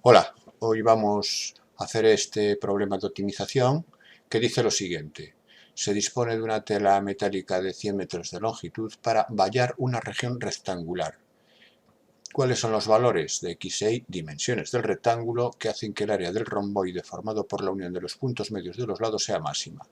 Hola, hoy vamos a hacer este problema de optimización que dice lo siguiente. Se dispone de una tela metálica de 100 metros de longitud para vallar una región rectangular. ¿Cuáles son los valores de x e y dimensiones del rectángulo que hacen que el área del romboide formado por la unión de los puntos medios de los lados sea máxima?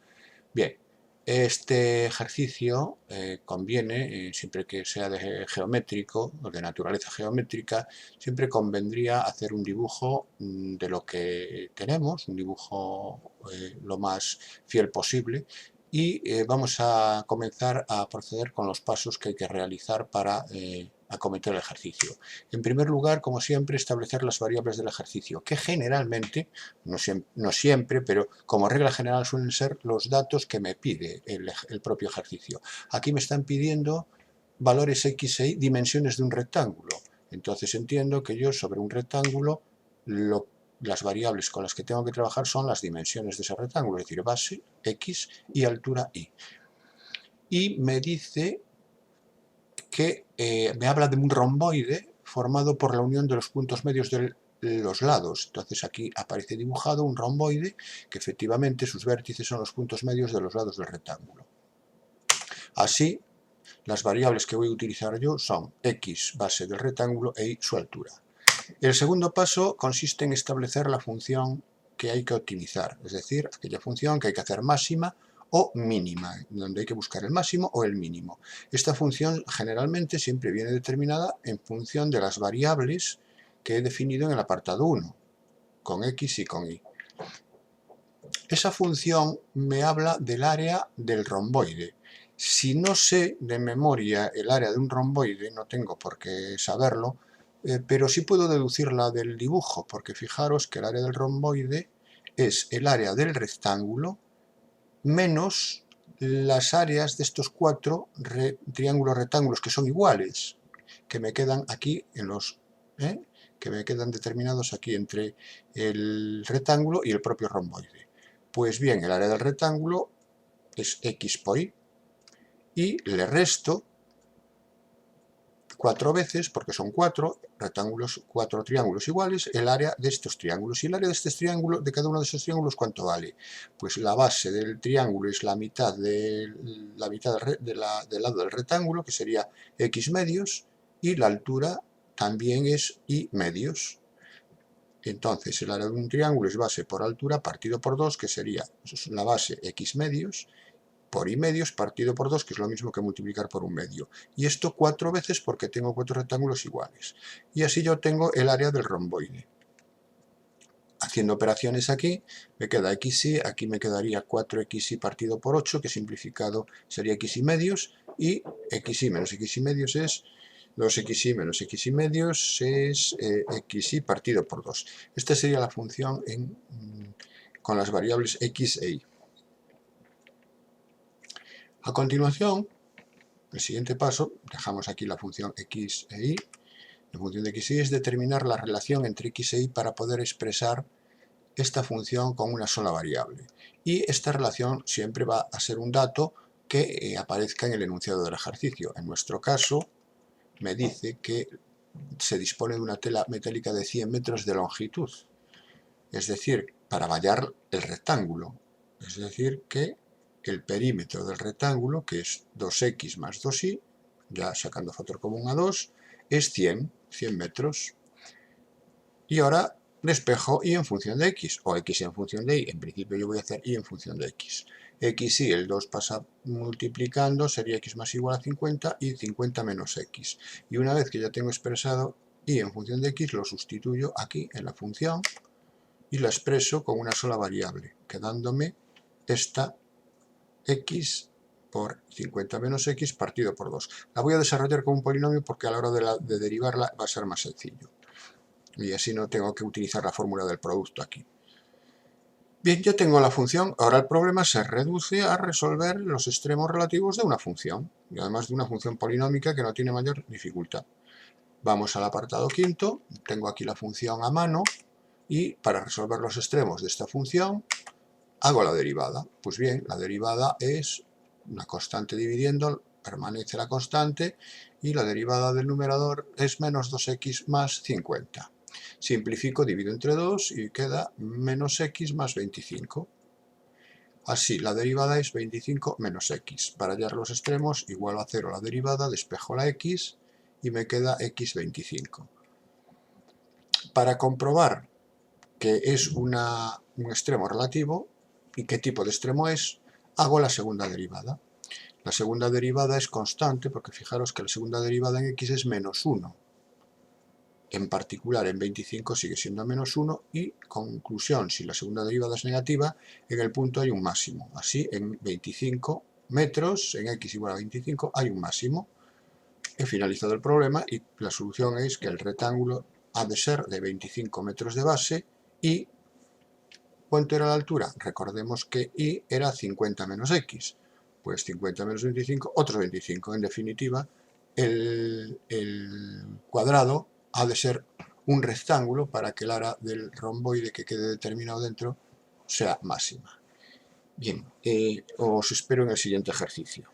Bien, este ejercicio conviene, siempre que sea geométrico o de naturaleza geométrica, siempre convendría hacer un dibujo de lo que tenemos, un dibujo lo más fiel posible, y vamos a comenzar a proceder con los pasos que hay que realizar para acometer el ejercicio. En primer lugar, como siempre, establecer las variables del ejercicio, que generalmente, no siempre, pero como regla general suelen ser los datos que me pide el propio ejercicio. Aquí me están pidiendo valores x e y, dimensiones de un rectángulo. Entonces entiendo que yo sobre un rectángulo las variables con las que tengo que trabajar son las dimensiones de ese rectángulo, es decir, base x y altura y. Y me dice que me habla de un romboide formado por la unión de los puntos medios de los lados. Entonces aquí aparece dibujado un romboide que efectivamente sus vértices son los puntos medios de los lados del rectángulo. Así, las variables que voy a utilizar yo son x, base del rectángulo, e y, su altura. El segundo paso consiste en establecer la función que hay que optimizar, es decir, aquella función que hay que hacer máxima o mínima, donde hay que buscar el máximo o el mínimo. Esta función generalmente siempre viene determinada en función de las variables que he definido en el apartado 1, con x y con y. Esa función me habla del área del romboide. Si no sé de memoria el área de un romboide, no tengo por qué saberlo, pero sí puedo deducirla del dibujo, porque fijaros que el área del romboide es el área del rectángulo menos las áreas de estos cuatro triángulos rectángulos que son iguales, que me quedan aquí en los... que me quedan determinados aquí entre el rectángulo y el propio romboide. Pues bien, el área del rectángulo es x por y, y le resto 4 veces, porque son 4 rectángulos, 4 triángulos iguales, el área de estos triángulos. Y el área de este triángulo, de cada uno de esos triángulos, ¿cuánto vale? Pues la base del triángulo es la mitad, del lado del rectángulo, que sería x medios, y la altura también es y medios. Entonces, el área de un triángulo es base por altura partido por 2, que sería la base x medios, por y medios partido por 2, que es lo mismo que multiplicar por un medio. Y esto 4 veces porque tengo 4 rectángulos iguales. Y así yo tengo el área del romboide. Haciendo operaciones aquí, me queda xy, aquí me quedaría 4xy partido por 8, que simplificado sería xy medios, y xy menos xy medios es 2xy menos xy medios es xy partido por 2. Esta sería la función con las variables x e y. A continuación, el siguiente paso, dejamos aquí la función x e y. La función de x y es determinar la relación entre x e y para poder expresar esta función con una sola variable. Y esta relación siempre va a ser un dato que aparezca en el enunciado del ejercicio. En nuestro caso, me dice que se dispone de una tela metálica de 100 metros de longitud. Es decir, para vallar el rectángulo. Es decir, que el perímetro del rectángulo, que es 2x más 2y, ya sacando factor común a 2, es 100 metros. Y ahora despejo y en función de x, o x en función de y. En principio yo voy a hacer y en función de x. Xy, el 2 pasa multiplicando, sería x más igual a 50 y 50 menos x. Y una vez que ya tengo expresado y en función de x, lo sustituyo aquí en la función y la expreso con una sola variable, quedándome esta x por 50 menos x partido por 2. La voy a desarrollar como un polinomio porque a la hora de derivarla va a ser más sencillo. Y así no tengo que utilizar la fórmula del producto aquí. Bien, ya tengo la función. Ahora el problema se reduce a resolver los extremos relativos de una función. Y además de una función polinómica que no tiene mayor dificultad. Vamos al apartado quinto. Tengo aquí la función a mano. Y para resolver los extremos de esta función, hago la derivada. Pues bien, la derivada es una constante dividiendo, permanece la constante, y la derivada del numerador es menos 2x más 50. Simplifico, divido entre 2 y queda menos x más 25. Así, la derivada es 25 menos x. Para hallar los extremos, igualo a 0 la derivada, despejo la x y me queda x 25. Para comprobar que es un extremo relativo y qué tipo de extremo es, hago la segunda derivada. La segunda derivada es constante porque fijaros que la segunda derivada en x es menos 1. En particular, en 25 sigue siendo menos 1 y, conclusión, si la segunda derivada es negativa, en el punto hay un máximo. Así, en 25 metros, en x igual a 25, hay un máximo. He finalizado el problema y la solución es que el rectángulo ha de ser de 25 metros de base y ¿cuánto era la altura? Recordemos que y era 50 menos x. Pues 50 menos 25, otros 25. En definitiva, el cuadrado ha de ser un rectángulo para que el área del romboide que quede determinado dentro sea máxima. Bien, os espero en el siguiente ejercicio.